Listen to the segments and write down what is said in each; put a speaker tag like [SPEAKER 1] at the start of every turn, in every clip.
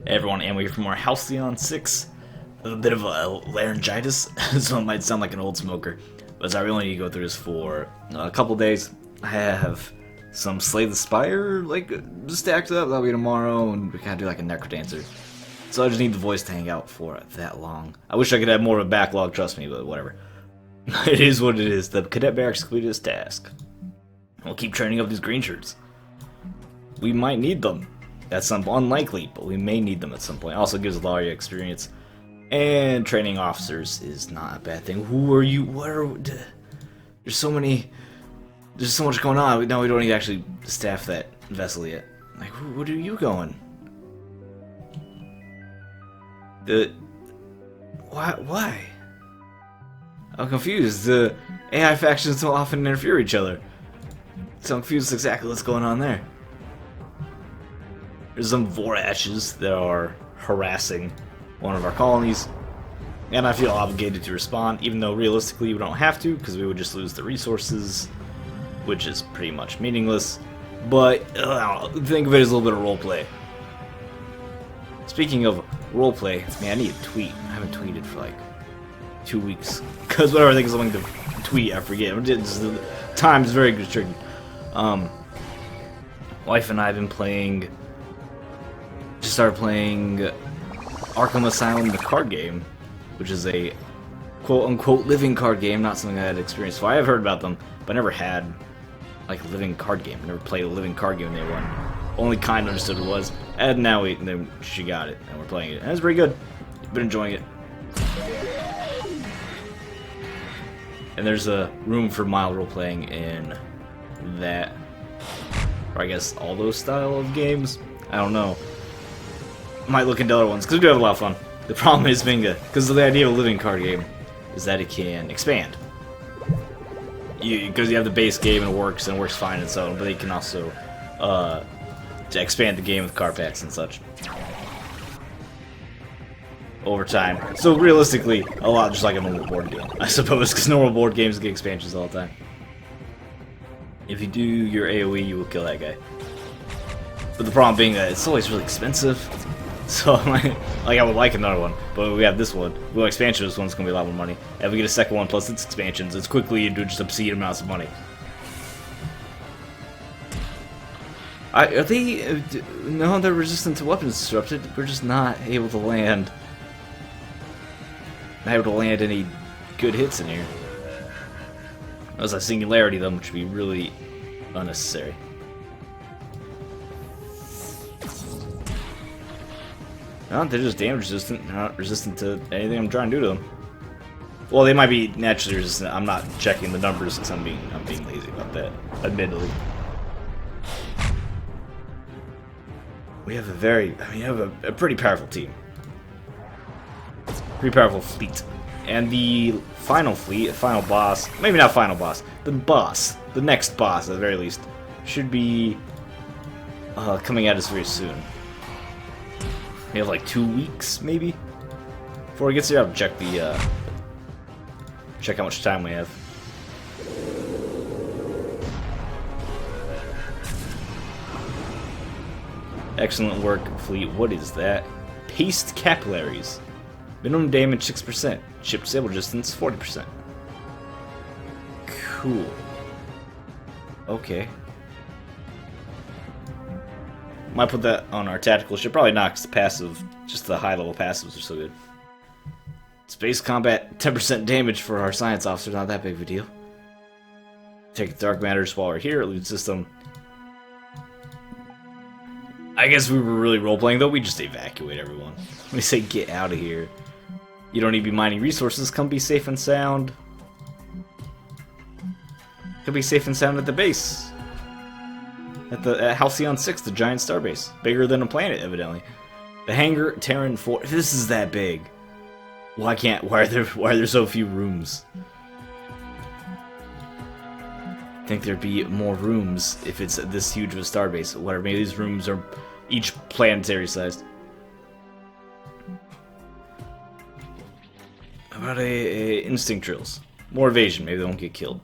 [SPEAKER 1] Everyone, and we're from more Halcyon 6. A bit of a laryngitis, so it might sound like an old smoker. But sorry, we only need to go through this for a couple days. I have some Slay the Spire, like, stacked up. That'll be tomorrow, and we kind of do like a Necrodancer. So I just need the voice to hang out for that long. I wish I could have more of a backlog, trust me, but whatever. It is what it is. The Cadet Barracks completed its task. We'll keep training up these green shirts. We might need them. That's unlikely, but we may need them at some point. Also gives a lot of experience. And training officers is not a bad thing. Who are you? What are... There's so many... There's so much going on. No, we don't need to actually staff that vessel yet. Like, what are you going? Why? I'm confused. The AI factions so often interfere with each other. So I'm confused exactly what's going on there. There's some Vorashes that are harassing one of our colonies, and I feel obligated to respond, even though realistically we don't have to, because we would just lose the resources, which is pretty much meaningless. But think of it as a little bit of roleplay. Speaking of roleplay, man, I need a tweet. I haven't tweeted for like 2 weeks, because whenever I think of something to tweet, I forget. The time's very restricted. Wife and I have been playing. Just started playing Arkham Asylum, the card game, which is a quote-unquote living card game, not something I had experience for. I have heard about them, but I never had like a living card game. I never played a living card game. They won. Only kind of understood what it was, and now she got it, and we're playing it, and it's pretty good. Been enjoying it. And there's a room for mild role-playing in that, or I guess all those style of games. I don't know. Might look into other ones, because we do have a lot of fun. The problem is, because the idea of a living card game is that it can expand. Because you have the base game and it works fine and so on, but it can also to expand the game with card packs and such over time. So realistically, a lot just like a normal board game, I suppose, because normal board games get expansions all the time. If you do your AoE, you will kill that guy. But the problem being that it's always really expensive. So, like, I would like another one, but we have this one. Well, expansion of this one's gonna be a lot more money. And we get a second one plus its expansions, it's quickly into just obscene amounts of money. Are they... No, they're resistant to weapons disrupted. We're just not able to land... Not able to land any good hits in here. There's a singularity, though, which would be really unnecessary. No, they're just damage resistant. They're not resistant to anything I'm trying to do to them. Well, they might be naturally resistant. I'm not checking the numbers since I'm being lazy about that, admittedly. We have a pretty powerful team. Pretty powerful fleet. And the final fleet, final boss, maybe not final boss, the next boss at the very least, should be coming at us very soon. We have like 2 weeks, maybe, before it gets here. I'll check the check how much time we have. Excellent work, fleet. What is that? Paste capillaries. Minimum damage 6%. Ship disable distance 40%. Cool. Okay. Might put that on our tactical ship. Probably not, because the passive, just the high-level passives are so good. Space combat, 10% damage for our science officer. Not that big of a deal. Take dark matters while we're here. Loot system. I guess we were really role-playing, though. We just evacuate everyone. We say, get out of here. You don't need to be mining resources. Come be safe and sound. Come be safe and sound at the base. At Halcyon 6, the giant starbase. Bigger than a planet, evidently. The hangar, Terran 4. If this is that big, why are there so few rooms? I think there'd be more rooms if it's this huge of a starbase. Whatever, maybe these rooms are each planetary sized. How about a instinct drills? More evasion, maybe they won't get killed.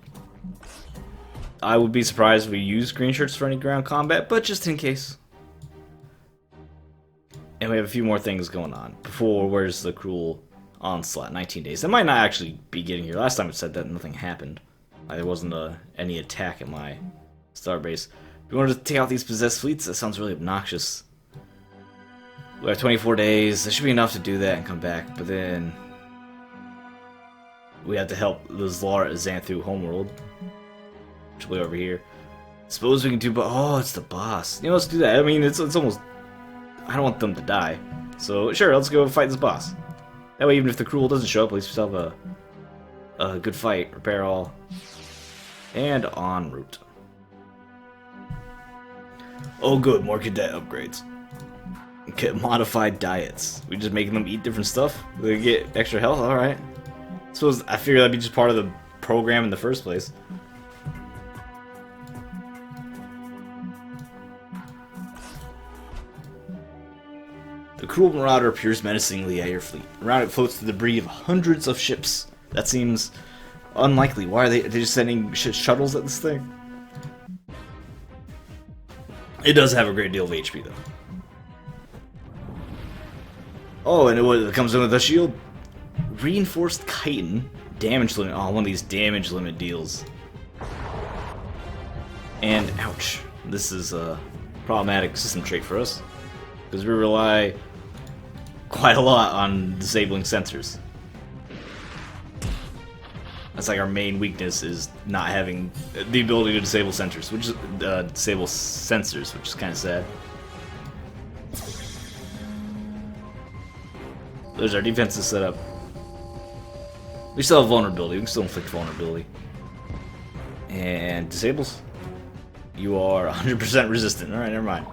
[SPEAKER 1] I would be surprised if we use green shirts for any ground combat, but just in case. And we have a few more things going on. Before, where's the cruel onslaught? 19 days. That might not actually be getting here. Last time it said that nothing happened. There wasn't any attack at my starbase. We wanted to take out these possessed fleets? That sounds really obnoxious. We have 24 days. That should be enough to do that and come back. But then we have to help the Zlar Xanthu homeworld. Which will be over here. Suppose we can do... Oh, it's the boss. You know, let's do that. I mean, it's almost... I don't want them to die. So, sure, let's go fight this boss. That way, even if the Cruel doesn't show up, at least we still have a good fight. Repair all. And en route. Oh good, more cadet upgrades. Get modified diets. We just making them eat different stuff? They get extra health? Alright. I figured that'd be just part of the program in the first place. The cruel marauder appears menacingly at your fleet. Around it floats the debris of hundreds of ships. That seems unlikely. Why are they just sending shuttles at this thing? It does have a great deal of HP, though. Oh, and it comes in with a shield. Reinforced chitin. Damage limit. Oh, one of these damage limit deals. And, ouch. This is a problematic system trait for us. Because we rely quite a lot on disabling sensors. That's like our main weakness, is not having the ability to disable sensors, which is kind of sad. There's our defenses set up. We still have vulnerability. We can still inflict vulnerability. And disables. You are 100% resistant. All right, never mind.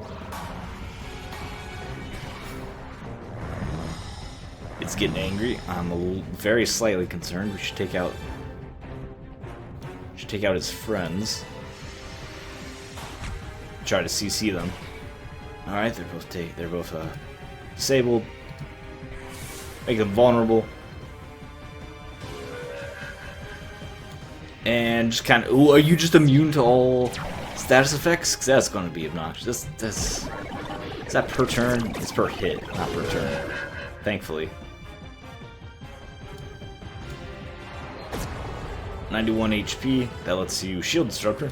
[SPEAKER 1] It's getting angry. I'm very slightly concerned. We should take out. His friends. Try to CC them. All right, they're both disabled. Make them vulnerable. And just kind of. Ooh, are you just immune to all status effects? Because that's going to be obnoxious. Is that per turn? It's per hit, not per turn. Thankfully. 91 HP. That lets you shield disruptor.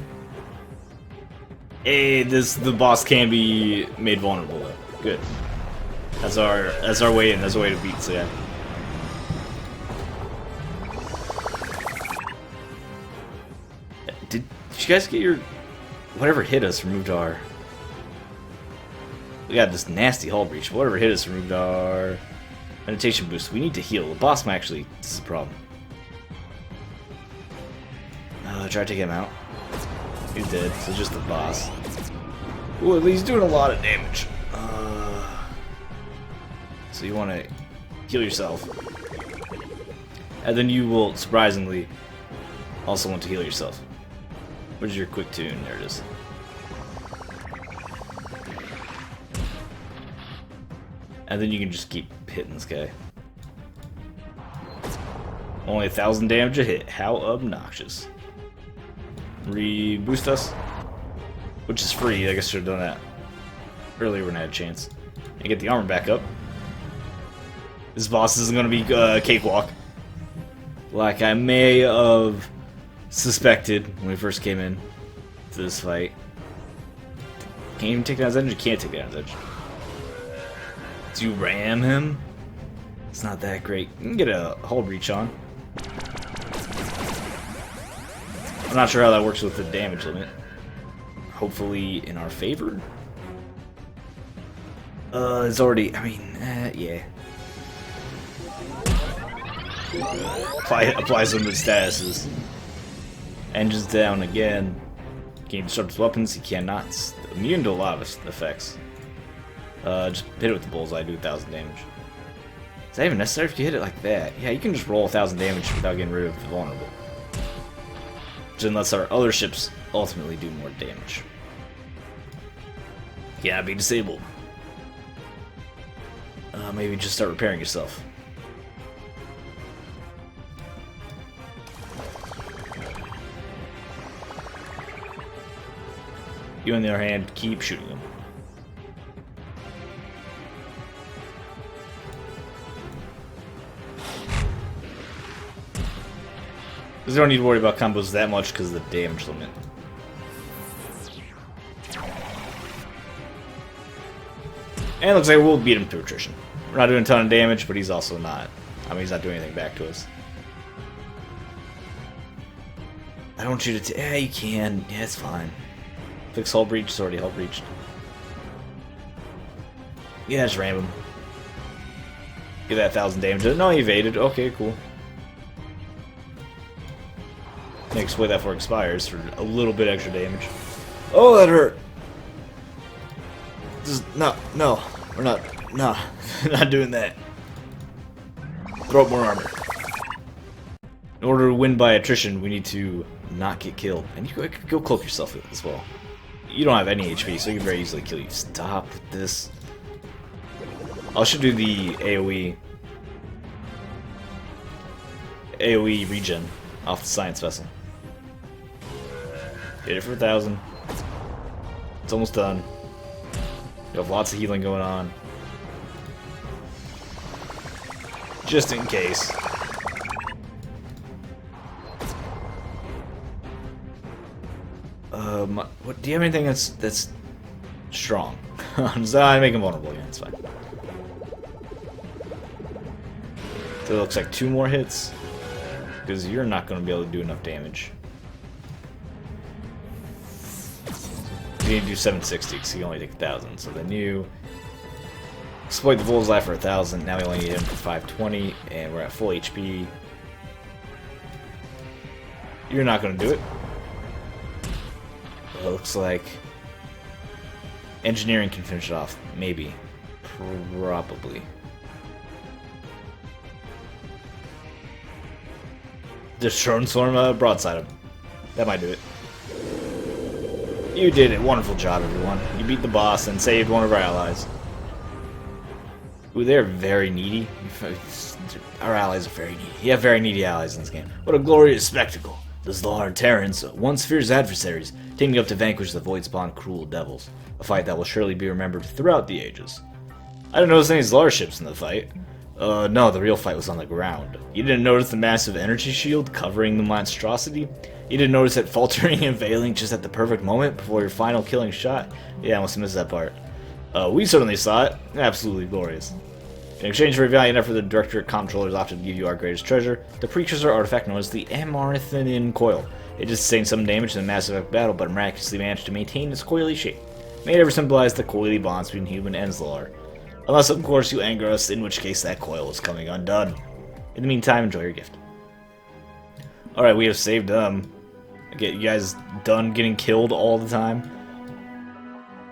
[SPEAKER 1] Hey, the boss can be made vulnerable though. Good. That's our way in. That's a way to beat. So yeah. Did you guys get your whatever hit us removed our? We got this nasty hull breach. Whatever hit us removed our meditation boost. We need to heal. The boss might actually. This is a problem. Try to take him out. He's dead, so just the boss. Ooh, he's doing a lot of damage. So you want to heal yourself. And then you will, surprisingly, also want to heal yourself. Where's your quick tune? There it is. And then you can just keep hitting this guy. Only 1,000 damage a hit. How obnoxious. Reboost us, which is free. I guess I should have done that earlier when I had a chance. And get the armor back up. This boss isn't going to be cakewalk, like I may have suspected when we first came in to this fight. Can't even take down his edge. You can't take down his edge. Do you ram him? It's not that great. You can get a hull breach on. I'm not sure how that works with the damage limit. Hopefully in our favor. It's already, I mean, yeah. Apply some good statuses. Engine's down again. Can disrupt his weapons? He cannot. Immune to a lot of effects. Just hit it with the bullseye, do 1,000 damage. Is that even necessary if you hit it like that? Yeah, you can just roll 1,000 damage without getting rid of the vulnerable. Unless our other ships ultimately do more damage. Yeah, be disabled. Maybe just start repairing yourself. You, on the other hand, keep shooting them. Because we don't need to worry about combos that much because of the damage limit. And it looks like we'll beat him through attrition. We're not doing a ton of damage, but he's also not. I mean, he's not doing anything back to us. I don't want you to. Yeah, you can. Yeah, it's fine. Fix hull breach. It's already hull breached. Yeah, just ram him. Get that 1,000 damage. No, he evaded. Okay, cool. Can exploit that before it expires for a little bit extra damage. Oh, that hurt. No, we're not. No, not doing that. Throw up more armor. In order to win by attrition, we need to not get killed. And you go cloak yourself as well. You don't have any HP, so you can very easily kill you. Stop with this. I should do the AoE regen off the science vessel. Hit it for 1,000. It's almost done. You have lots of healing going on. Just in case. What, do you have anything that's strong? So I make him vulnerable again, it's fine. So it looks like 2 more hits. Because you're not going to be able to do enough damage. You need to do 760 because you only take 1,000. So then you exploit the Vol's life for 1,000. Now we only need him for 520, and we're at full HP. You're not going to do it. It looks like engineering can finish it off. Maybe. Probably. Just Storm broadside him. That might do it. You did it. Wonderful job, everyone. You beat the boss and saved one of our allies. Ooh, they're very needy. Our allies are very needy. You have very needy allies in this game. What a glorious spectacle. The Zlar Terrans, once fierce adversaries, teaming up to vanquish the Void-spawned cruel devils. A fight that will surely be remembered throughout the ages. I didn't notice any Zlar ships in the fight. No, the real fight was on the ground. You didn't notice the massive energy shield covering the monstrosity? You didn't notice it faltering and failing just at the perfect moment before your final killing shot? Yeah, I must have missed that part. We certainly saw it. Absolutely glorious. In exchange for a valiant effort, the Directorate Comptrollers opted to give you our greatest treasure, the precursor artifact known as the Amarthinian Coil. It just sustained some damage in a massive battle, but miraculously managed to maintain its coily shape, made ever symbolize the coily bonds between human and Zlar. Unless, of course, you anger us, in which case that coil is coming undone. In the meantime, enjoy your gift. Alright, we have saved them. Get you guys done getting killed all the time.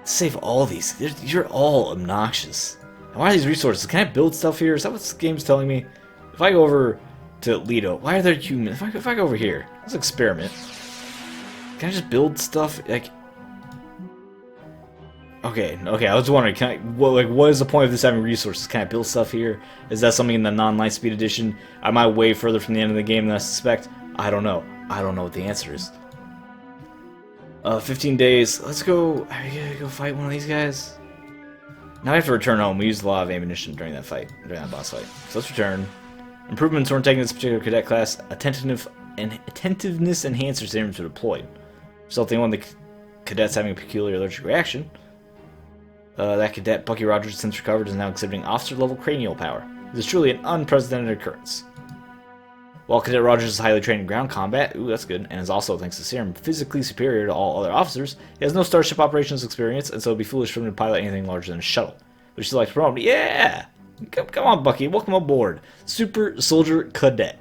[SPEAKER 1] Save all these. You're all obnoxious. Why are these resources? Can I build stuff here? Is that what this game's telling me? If I go over to Lido, why are there humans? If I go over here, let's experiment. Can I just build stuff? Like, okay. I was wondering, what is the point of this having resources? Can I build stuff here? Is that something in the non-Lightspeed edition? Am I way further from the end of the game than I suspect? I don't know. I don't know what the answer is. 15 days. Let's go. I gotta go fight one of these guys. Now I have to return home. We used a lot of ammunition during that fight, during that boss fight. So let's return. Improvements weren't taken in this particular cadet class. Attentiveness enhancer serums were deployed, resulting in one of the cadets having a peculiar allergic reaction. That cadet, Bucky Rogers, since recovered, is now exhibiting officer-level cranial power. This is truly an unprecedented occurrence. While Cadet Rogers is highly trained in ground combat, ooh, that's good, and is also, thanks to serum, physically superior to all other officers, he has no starship operations experience, and so it would be foolish for him to pilot anything larger than a shuttle. Would you like to promote him? Yeah! Come on, Bucky, welcome aboard. Super Soldier Cadet.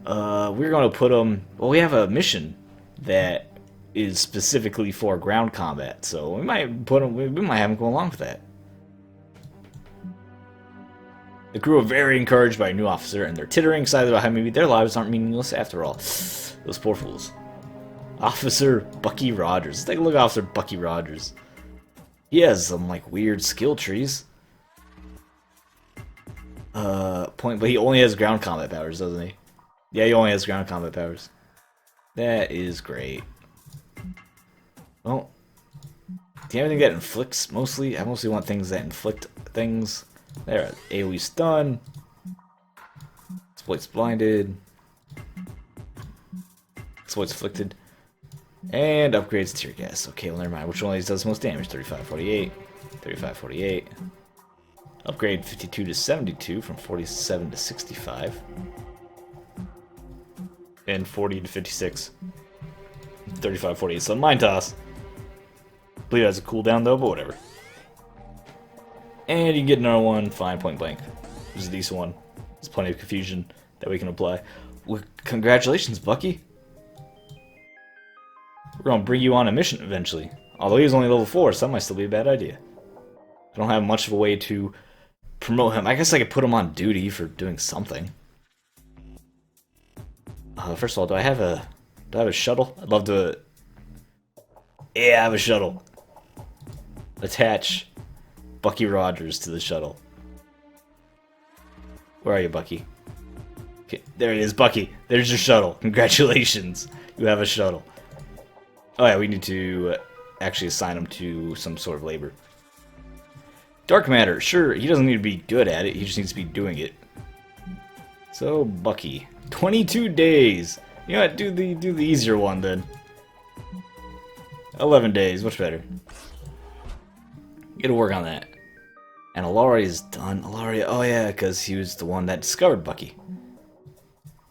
[SPEAKER 1] We're going to put him... Well, we have a mission that is specifically for ground combat, so we might put him... We might have him go along with that. The crew are very encouraged by a new officer, and they're tittering excited about how maybe their lives aren't meaningless after all. Those poor fools. Officer Bucky Rogers. Let's take a look at Officer Bucky Rogers. He has some, like, weird skill trees. But he only has ground combat powers, doesn't he? Yeah, he only has ground combat powers. That is great. Well, do you have anything that inflicts, mostly? I mostly want things that inflict things. There, AoE stun. Exploits blinded. exploits afflicted. And upgrades tear gas. Okay, well, never mind. Which one of these does the most damage? 35-48. 35-48. Upgrade 52 to 72 from 47 to 65. And 40 to 56. 35-48. So mine toss. I believe it has a cooldown though, but whatever. And you can get another one, fine, point blank. Which is a decent one. There's plenty of confusion that we can apply. Well, congratulations, Bucky. We're gonna bring you on a mission eventually. Although he's only level 4, so that might still be a bad idea. I don't have much of a way to promote him. I guess I could put him on duty for doing something. First of all, do I have a shuttle? I'd love to. Yeah, I have a shuttle. Attach Bucky Rogers to the shuttle. Where are you, Bucky? Okay, there it is, Bucky. There's your shuttle. Congratulations, you have a shuttle. Oh yeah, we need to actually assign him to some sort of labor. Dark matter, sure, he doesn't need to be good at it, he just needs to be doing it. So, Bucky. 22 days! You know what, do the easier one then. 11 days, much better. Gotta work on that. And Alaria is done. Alaria, oh yeah, because he was the one that discovered Bucky.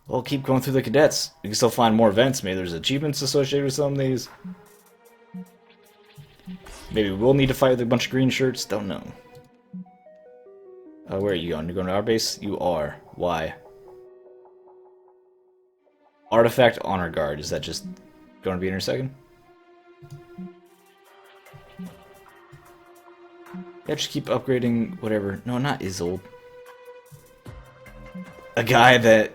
[SPEAKER 1] Well, keep going through the cadets. You can still find more events. Maybe there's achievements associated with some of these. Maybe we'll need to fight with a bunch of green shirts. Don't know. Where are you going? You're going to our base? You are. Why? Artifact Honor Guard. Is that just going to be in a second? Yeah, just keep upgrading whatever. No, not Isolde. A guy that...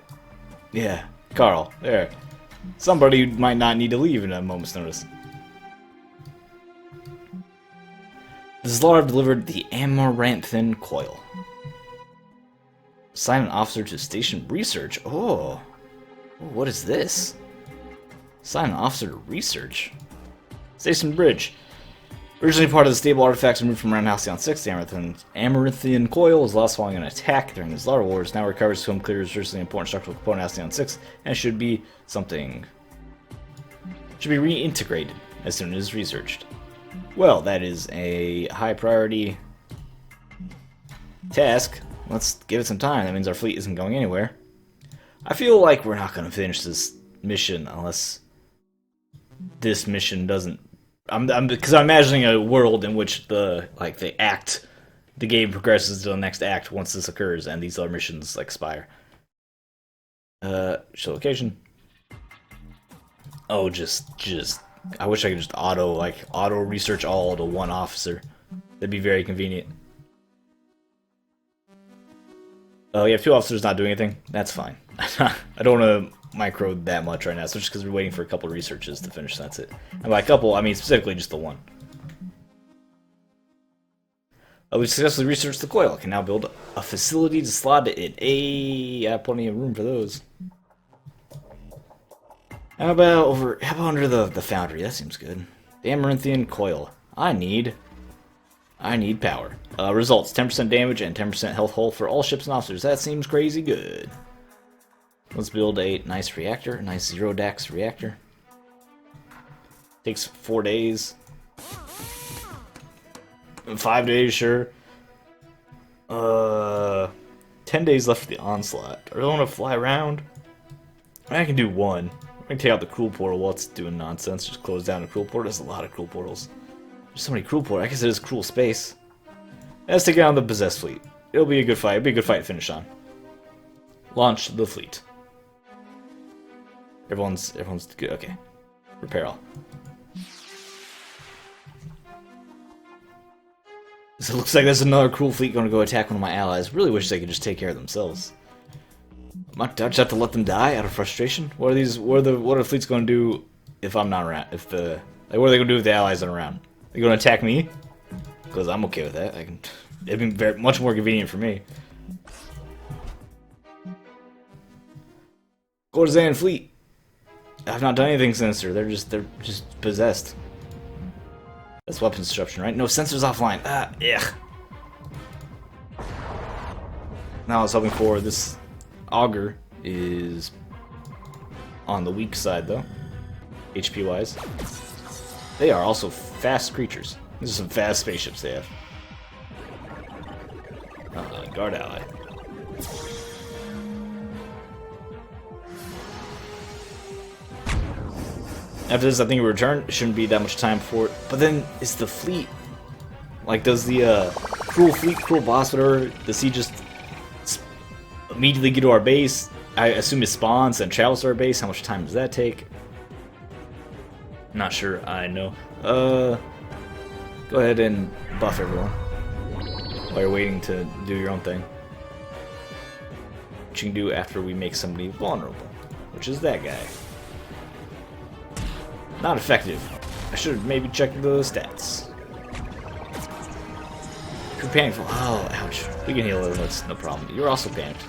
[SPEAKER 1] Yeah, Carl. There. Somebody might not need to leave in a moment's notice. The Zlar delivered the Amaranthin Coil. Assign an officer to Station Research. Oh. What is this? Assign an officer to Research. Station Bridge. Originally part of the stable artifacts removed from around Halcyon 6, the Amaranthian Coil was lost following an attack during the Zlar Wars. Now recovers to him clears virtually important structural component Halcyon 6, and should be something. Should be reintegrated as soon as researched. Well, that is a high priority task. Let's give it some time. That means our fleet isn't going anywhere. I feel like we're not going to finish this mission unless this mission doesn't. Because I'm imagining a world in which the game progresses to the next act once this occurs, and these other missions expire. Show location. Oh, just. I wish I could just auto research all to one officer. That'd be very convenient. Oh, you have 2 officers not doing anything. That's fine. I don't want to micro that much right now, especially because we're waiting for a couple of researches to finish. That's it. And by a couple, I mean specifically just the one. We successfully researched the coil. Can now build a facility to slot it in. I have plenty of room for those. How about under the foundry? That seems good. The Amaranthian Coil. I need power. Results: 10% damage and 10% health hull for all ships and officers. That seems crazy good. Let's build a nice reactor, a nice 0-dax reactor. Takes 4 days. 5 days, sure. 10 days left for the onslaught. I really want to fly around. I can do one. I can take out the cruel portal while it's doing nonsense. Just close down the cruel portal. There's a lot of cruel portals. There's so many cruel portals. I guess it is cruel space. Let's take out the possessed fleet. It'll be a good fight. It'll be a good fight to finish on. Launch the fleet. Everyone's good. Okay. Repair all. So it looks like there's another cruel fleet going to go attack one of my allies. Really wish they could just take care of themselves. I just have to let them die out of frustration. What are the fleets going to do if I'm not around? What are they going to do if the allies aren't around? They're going to attack me? Because I'm okay with that. It'd be much more convenient for me. Corzan fleet. I've not done anything sinister. They're just possessed. That's weapons disruption, right? No, sensors offline. Ugh. Now I was hoping for this auger is on the weak side, though. HP wise. They are also fast creatures. These are some fast spaceships they have. Guard ally. After this, I think we return. It shouldn't be that much time for it. But then, is the fleet... Like, does the cruel fleet, cruel boss, whatever, does he just immediately get to our base? I assume it spawns and travels to our base. How much time does that take? Not sure. I know. Go ahead and buff everyone while you're waiting to do your own thing. What you can do after we make somebody vulnerable, which is that guy. Not effective. I should have maybe checked the stats. You're panicful. Oh, ouch. We can heal it. That's no problem. You're also panicked.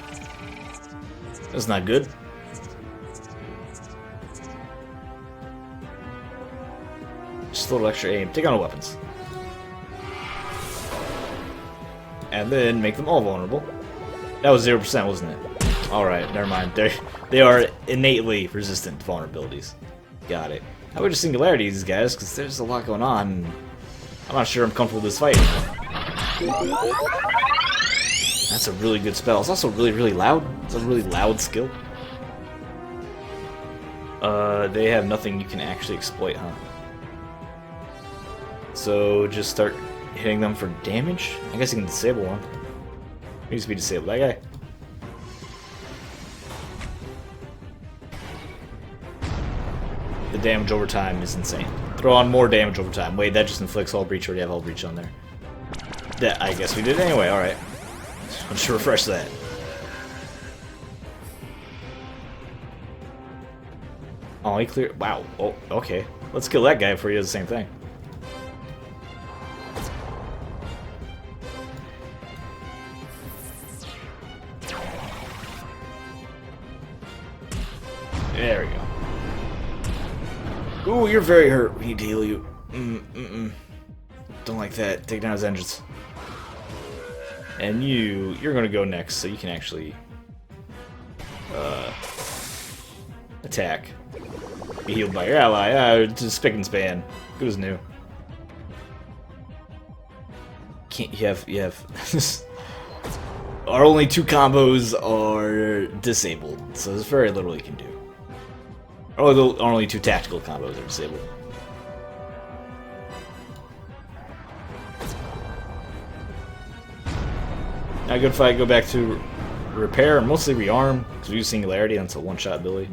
[SPEAKER 1] That's not good. Just a little extra aim. Take on the weapons. And then make them all vulnerable. That was 0%, wasn't it? Alright, never mind. They are innately resistant to vulnerabilities. Got it. How about just singularity these guys? Because there's a lot going on. I'm not sure I'm comfortable with this fight. That's a really good spell. It's also really, really loud. It's a really loud skill. They have nothing you can actually exploit, huh? So just start hitting them for damage? I guess you can disable one. Needs to be disabled. That guy. The damage over time is insane. Throw on more damage over time. Wait, that just inflicts all breach. Already have all breach on there. That I guess we did anyway. All right. Let's refresh that. Oh, he cleared. Wow. Oh, okay. Let's kill that guy before he does the same thing. There we go. Ooh, you're very hurt. We need to heal you. Don't like that. Take down his engines. And you're gonna go next, so you can actually attack. Be healed by your ally. Just spick and span. Good as new. Can't you have our only two combos are disabled, so there's very little you can do. Or the only two tactical combos are disabled. Now, good fight. Go back to repair, mostly rearm, because we use singularity, and it's a one-shot ability.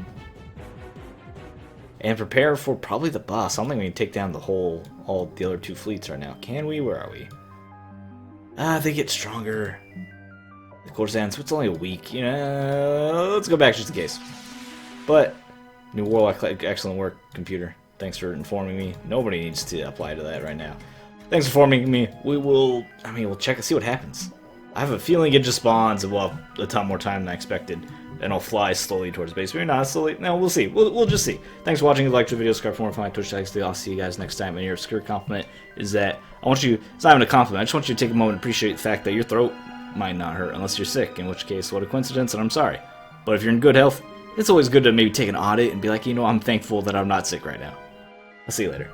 [SPEAKER 1] And prepare for probably the boss. I don't think we can take down all the other two fleets right now. Can we? Where are we? They get stronger. The course ends. It's only a week. You know, let's go back just in case. But new warlock, excellent work, computer. Thanks for informing me. Nobody needs to apply to that right now. Thanks for informing me. We'll check and see what happens. I have a feeling it just spawns, well, a ton more time than I expected, and it'll fly slowly towards base. Maybe not slowly. No, we'll see. We'll just see. Thanks for watching. If you liked the video, subscribe for more fun. Twitch tags. I'll see you guys next time. And your obscure compliment is that I want you. It's not even a compliment. I just want you to take a moment and appreciate the fact that your throat might not hurt unless you're sick. In which case, what a coincidence, and I'm sorry. But if you're in good health, it's always good to maybe take an audit and be like, you know, I'm thankful that I'm not sick right now. I'll see you later.